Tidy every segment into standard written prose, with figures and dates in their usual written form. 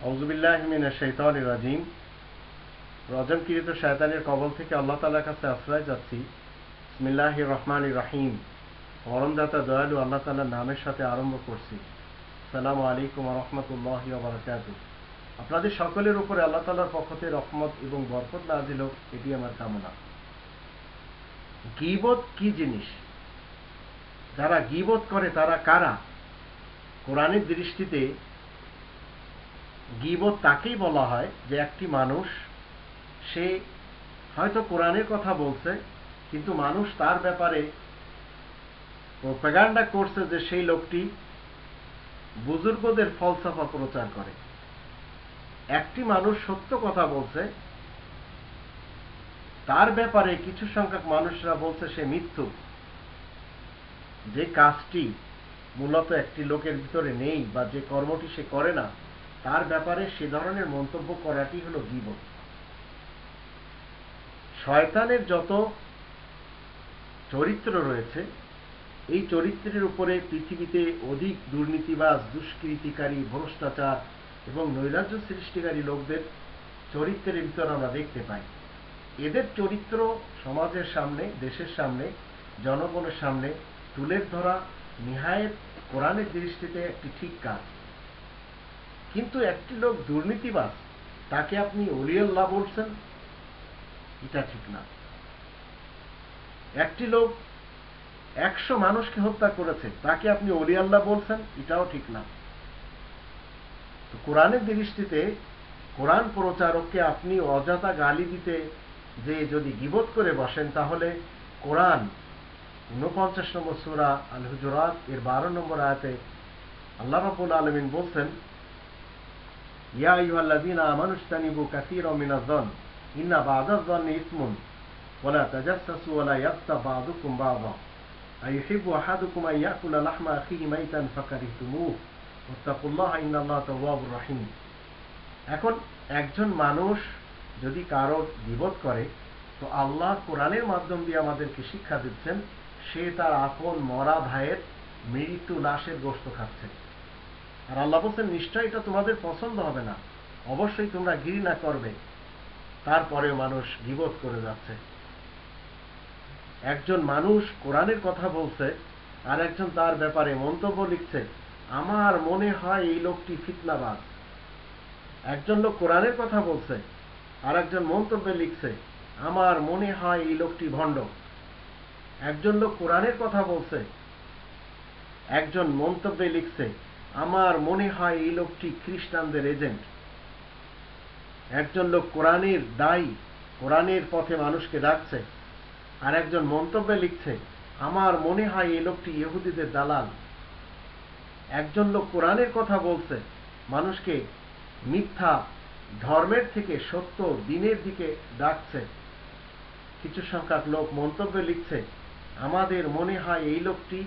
আউযুবিল্লাহি মিনাশ শাইতানির রাজিম। রজমকৃত শয়তানের কবল থেকে আল্লাহ তাআলার কাছে আশ্রয় চাচ্ছি। বিসমিল্লাহির রহমানির রহিম। পরমদাতা দয়ালু আল্লাহ তাআলার নামের সাথে আরম্ভ করছি। আসসালামু আলাইকুম ওয়া রাহমাতুল্লাহি ওয়া বারাকাতুহু। আপনাদের সকলের উপরে আল্লাহ তাআলার পক্ষ থেকে রহমত এবং বরকত নাযিল হোক, এটি আমার কামনা। গীবত কি জিনিস? যারা গীবত করে তারা কারা? কোরআনের দৃষ্টিতে গীবত তাকেই বলা হয় যে একটি মানুষ, সে হয়তো কোরআনের কথা বলছে, কিন্তু মানুষ তার ব্যাপারে প্রোপাগান্ডা করছে যে সেই লোকটি বুজুর্গদের ফলসফা প্রচার করে। একটি মানুষ সত্য কথা বলছে, তার ব্যাপারে কিছু সংখ্যক মানুষরা বলছে সে মিথ্যুক। যে কাজটি মূলত একটি লোকের ভিতরে নেই বা যে কর্মটি সে করে না, তার ব্যাপারে সে ধরনের মন্তব্য করাটি হলো গীবত। শয়তানের যত চরিত্র রয়েছে, এই চরিত্রের উপরে পৃথিবীতে অধিক দুর্নীতিবাজ, দুষ্কৃতিকারী, ভ্রষ্টাচার এবং নৈরাজ্য সৃষ্টিকারী লোকদের চরিত্রের ভিতর আমরা দেখতে পাই। এদের চরিত্র সমাজের সামনে, দেশের সামনে, জনগণের সামনে তুলে ধরা নিহায়েত কোরআনের দৃষ্টিতে একটি ঠিক কাজ। কিন্তু একটি লোক দুর্নীতিবাজ, তাকে আপনি ওলিয়াল্লাহ বলছেন, এটা ঠিক না। একটি লোক 100 মানুষকে হত্যা করেছে, তাকে আপনি ওলিয়াল্লাহ বলছেন, এটাও ঠিক না। তো কোরআনের দৃষ্টিতে কোরআন প্রচারককে আপনি অযথা গালি দিতে যে যদি গীবত করে বসেন, তাহলে কোরআন 49 নম্বর সূরা আল হুজুরাত এর 12 নম্বর আয়াতে আল্লাহ রাব্বুল আলামিন বলছেন, ইয়া আইয়ুহাল্লাযীনা আমানু ইজতানিবু কাসীরাম মিনাজ-যন্ন ইন্না বা'দাজ-যন্নি ইসমুন ওয়া লা তাজাসসাসু ওয়া লা ইয়াগতাব বা'দুকুম বা'দা আইয়ুহিব্বু আহাদুকুম আন ইয়াকুলা লাহমা আখিহি মাইতান ফাকারিহতুমুহু ওয়াত্তাকুল্লাহা ইন্নাল্লাহা তাওয়াবুর রাহিম। এখন একজন মানুষ যদি কারোর গীবত করে, তো আল্লাহ কোরআনের মাধ্যম দিয়ে আমাদেরকে শিক্ষা দিচ্ছেন সে তার আপন মরা ভাইয়ের মৃত্যু লাশের গোশত খাচ্ছে। আর আল্লাহ বলছেন নিশ্চয়ই এটা তোমাদের পছন্দ হবে না, অবশ্যই তোমরা ঘৃণা করবে। তারপরেও মানুষ গীবত করে যাচ্ছে। একজন মানুষ কোরআনের কথা বলছে, আর একজন তার ব্যাপারে মন্তব্য লিখছে, আমার মনে হয় এই লোকটি ফিতনাবাজ। একজন লোক কোরআনের কথা বলছে, আর একজন মন্তব্যে লিখছে, আমার মনে হয় এই লোকটি ভণ্ড। একজন লোক কোরআনের কথা বলছে, একজন মন্তব্যে লিখছে, আমার মনে হয় এই লোকটি খ্রিস্টানদের এজেন্ট। একজন লোক কোরআনের দায়ী, কোরআনের পথে মানুষকে ডাকছে, আর একজন মন্তব্যে লিখছে, আমার মনে হয় এই লোকটি ইহুদিদের দালাল। একজন লোক কোরআনের কথা বলছে, মানুষকে মিথ্যা ধর্মের থেকে সত্য দিনের দিকে ডাকছে। কিছু সংখ্যক লোক মন্তব্যে লিখছে, আমাদের মনে হয় এই লোকটি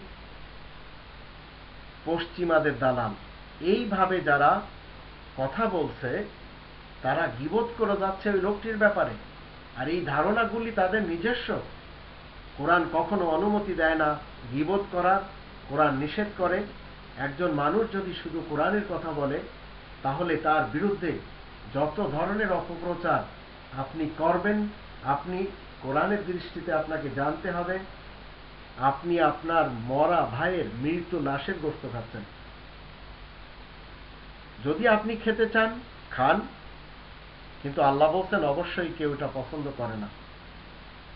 পশ্চিমাদের দালাল। এইভাবে যারা কথা বলছে, তারা গীবত করে যাচ্ছে ওই লোকটির ব্যাপারে। আর এই ধারণাগুলি তাদের নিজস্ব। কোরআন কখনো অনুমতি দেয় না গীবত করার, কোরআন নিষেধ করে। একজন মানুষ যদি শুধু কোরআনের কথা বলে, তাহলে তার বিরুদ্ধে যত ধরনের অপপ্রচার আপনি করবেন, আপনি কোরআনের দৃষ্টিতে আপনাকে জানতে হবে আপনি আপনার মরা ভাইয়ের মৃত্যু লাশের গোশত খাচ্ছেন। যদি আপনি খেতে চান খান, কিন্তু আল্লাহ বলছেন অবশ্যই কেউ এটা পছন্দ করে না।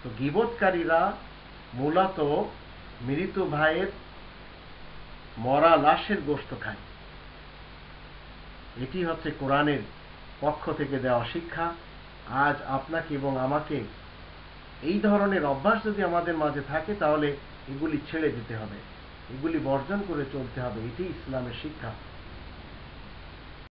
তো গীবতকারীরা মূলত মৃত ভাইয়ের মরা লাশের গোশত খায়। এটি হচ্ছে কোরআনের পক্ষ থেকে দেওয়া শিক্ষা। আজ আপনাকে এবং আমাকে এই ধরনের অভ্যাস যদি আমাদের মাঝে থাকে, তাহলে এগুলি ছেড়ে দিতে হবে, এগুলি বর্জন করে চলতে হবে। এটি ইসলামের শিক্ষা।